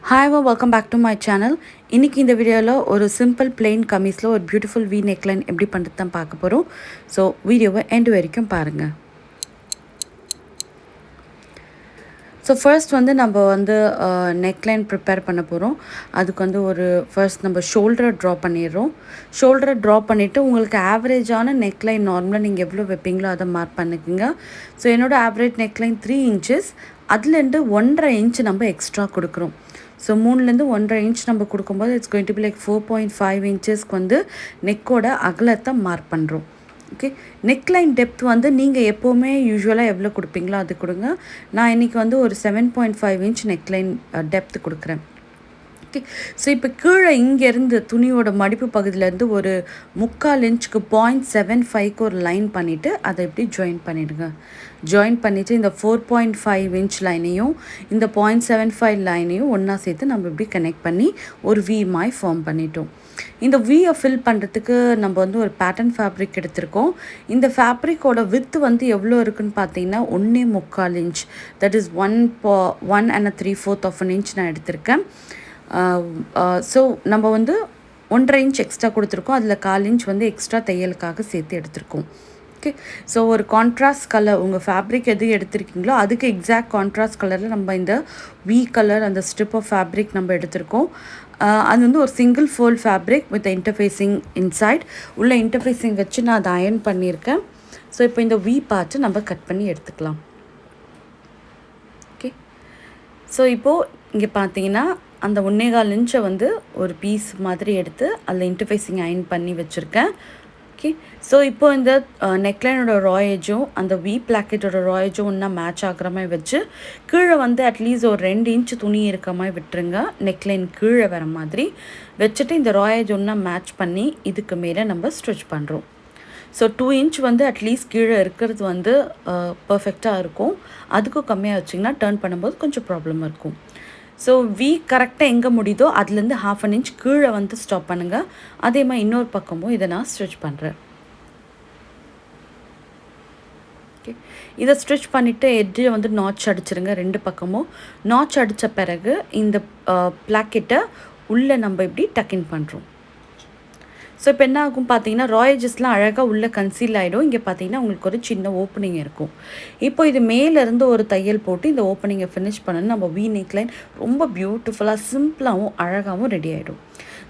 Hi everyone, welcome back to my channel. இன்னைக்கு இந்த வீடியோல ஒரு சிம்பிள் plain கமீஸ்ல ஒரு பியூட்டிஃபுல் V neckline எப்படி பண்றது தான் பார்க்க போறோம். சோ வீடியோவை எண்ட் வரைக்கும் பாருங்க. ஸோ ஃபர்ஸ்ட் வந்து நம்ம வந்து நெக்லைன் ப்ரிப்பேர் பண்ண போகிறோம். அதுக்கு வந்து ஒரு ஃபர்ஸ்ட் நம்ம ஷோல்டரை ட்ரா பண்ணிடுறோம். ஷோல்டரை ட்ரா பண்ணிவிட்டு உங்களுக்கு ஆவரேஜான நெக்லைன் நார்மலாக நீங்கள் எவ்வளோ வைப்பீங்களோ அதை மார்க் பண்ணிக்கோங்க. ஸோ என்னோடய ஆவரேஜ் நெக்லைன் 3 inches, அதுலேருந்து 1.5 inch நம்ம எக்ஸ்ட்ரா கொடுக்குறோம். ஸோ 3லேருந்து 1.5 inch நம்ம கொடுக்கும்போது it's going to be like 4.5 inchesக்கு வந்து நெக்கோட அகலத்தை மார்க் பண்ணுறோம். ஓகே, நெக்லைன் டெப்த் வந்து நீங்கள் எப்போவுமே யூஸ்வலாக எவ்வளோ கொடுப்பீங்களோ அது கொடுங்க. நான் இன்றைக்கி வந்து ஒரு 7.5 inch நெக்லைன் டெப்த் கொடுக்குறேன். ஓகே, ஸோ இப்போ கீழே இங்கேருந்து துணியோட மடிப்பு பகுதியிலேருந்து ஒரு 3/4 inchக்கு 0.75க்கு ஒரு லைன் பண்ணிவிட்டு அதை இப்படி ஜாயின் பண்ணிவிடுங்க. ஜாயின் பண்ணிவிட்டு இந்த 4.5 inch லைனையும் இந்த 0.75 லைனையும் ஒன்றா சேர்த்து நம்ம இப்படி கனெக்ட் பண்ணி ஒரு வி மாதிரி ஃபார்ம் பண்ணிட்டோம். இந்த வியை ஃபில் பண்ணுறதுக்கு நம்ம வந்து ஒரு பேட்டர்ன் ஃபேப்ரிக் எடுத்திருக்கோம். இந்த ஃபேப்ரிக்கோட வித்து வந்து எவ்வளோ இருக்குதுன்னு பார்த்தீங்கன்னா 1.25 inch, that is 1 and 3/4 inch நான் எடுத்திருக்கேன். ஸோ நம்ம வந்து 1.5 inch எக்ஸ்ட்ரா கொடுத்துருக்கோம். அதில் 1/4 inch வந்து எக்ஸ்ட்ரா தையலுக்காக சேர்த்து எடுத்திருக்கோம். ஓகே, ஸோ ஒரு கான்ட்ராஸ்ட் கலர் உங்கள் ஃபேப்ரிக் எது எடுத்திருக்கீங்களோ அதுக்கு எக்ஸாக்ட் கான்ட்ராஸ்ட் கலரில் நம்ம இந்த வி கலர் அந்த ஸ்ட்ரிப் ஆஃப் ஃபேப்ரிக் நம்ம எடுத்திருக்கோம். அது வந்து ஒரு single fold fabric with interfacing inside. உள்ள இன்டர்ஃபேஸிங் வச்சு நான் அதை அயர்ன் பண்ணியிருக்கேன். ஸோ இப்போ இந்த வி பார்ட்டு நம்ம கட் பண்ணி எடுத்துக்கலாம். ஓகே, ஸோ இப்போது இங்கே பார்த்தீங்கன்னா அந்த 1.25 inch வந்து ஒரு பீஸ் மாதிரி எடுத்து அதில் இன்டர்ஃபேஸிங் அயர்ன் பண்ணி வச்சுருக்கேன். ஓகே, ஸோ இப்போ இந்த நெக்லைனோட ராயேஜும் அந்த வி பிளாக்கெட்டோட ராயேஜும் ஒன்றா மேட்ச் ஆகிற மாதிரி வச்சு கீழே வந்து அட்லீஸ்ட் ஒரு 2 inch துணி இருக்க மாதிரி விட்டுருங்க. நெக்லைன் கீழே வர மாதிரி வச்சுட்டு இந்த ராயேஜ் ஒன்றா மேட்ச் பண்ணி இதுக்கு மேலே நம்ம ஸ்டிச் பண்ணுறோம். ஸோ 2 inch வந்து அட்லீஸ்ட் கீழே இருக்கிறது வந்து பர்ஃபெக்டாக இருக்கும். அதுக்கும் கம்மியாக வச்சிங்கன்னா டர்ன் பண்ணும்போது கொஞ்சம் ப்ராப்ளம் இருக்கும். ஸோ வி கரெக்டாக எங்கே முடியுதோ அதுலேருந்து 1/2 inch கீழே வந்து ஸ்டாப் பண்ணுங்கள். அதே மாதிரி இன்னொரு பக்கமும் இதை நான் ஸ்டிச் பண்ணுறேன். ஓகே, இதை ஸ்டிச் பண்ணிவிட்டு எட்ஜில் வந்து நாட்ச் அடிச்சிருங்க. 2 பக்கமும் நாட்ச் அடித்த பிறகு இந்த பிளாக்கெட்டை உள்ளே நம்ம இப்படி டக்கின் பண்ணுறோம். ஸோ இப்போ என்ன ஆகும் பார்த்தீங்கன்னா ராயேஜஸ்லாம் அழகாக உள்ளே கன்சீல் ஆகிடும். இங்கே பார்த்தீங்கன்னா உங்களுக்கு ஒரு சின்ன ஓப்பனிங் இருக்கும். இப்போ இது மேலேருந்து ஒரு தையல் போட்டு இந்த ஓப்பனிங்கை ஃபினிஷ் பண்ணணும். நம்ம வி நெக்லைன் ரொம்ப பியூட்டிஃபுல்லாக சிம்பிளாகவும் அழகாகவும் ரெடி ஆகிடும்.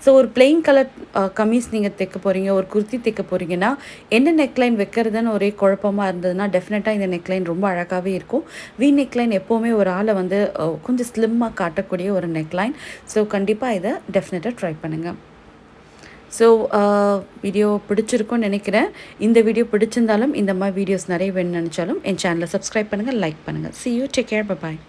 ஸோ ஒரு பிளெயின் கலர் கமீஸ் நீங்கள் தைக்க போகிறீங்க, ஒரு குர்த்தி தைக்க போகிறீங்கன்னா என்ன நெக்லைன் வைக்கிறதுன்னு ஒரே குழப்பமாக இருந்ததுன்னா டெஃபினட்டாக இந்த நெக்லைன் ரொம்ப அழகாகவே இருக்கும். வி நெக்லைன் எப்போவுமே ஒரு ஆளை வந்து கொஞ்சம் ஸ்லிம்மாக காட்டக்கூடிய ஒரு நெக்லைன். ஸோ கண்டிப்பாக இதை டெஃபினட்டாக ட்ரை பண்ணுங்கள். ஸோ வீடியோ பிடிச்சிருக்கும்னு நினைக்கிறேன். இந்த வீடியோ பிடிச்சிருந்தாலும் இந்த மாதிரி வீடியோஸ் நிறைய வேணும்னு நினச்சாலும் என் சேனலை சப்ஸ்கிரைப் பண்ணுங்கள், லைக் பண்ணுங்கள். See you, take care, bye bye.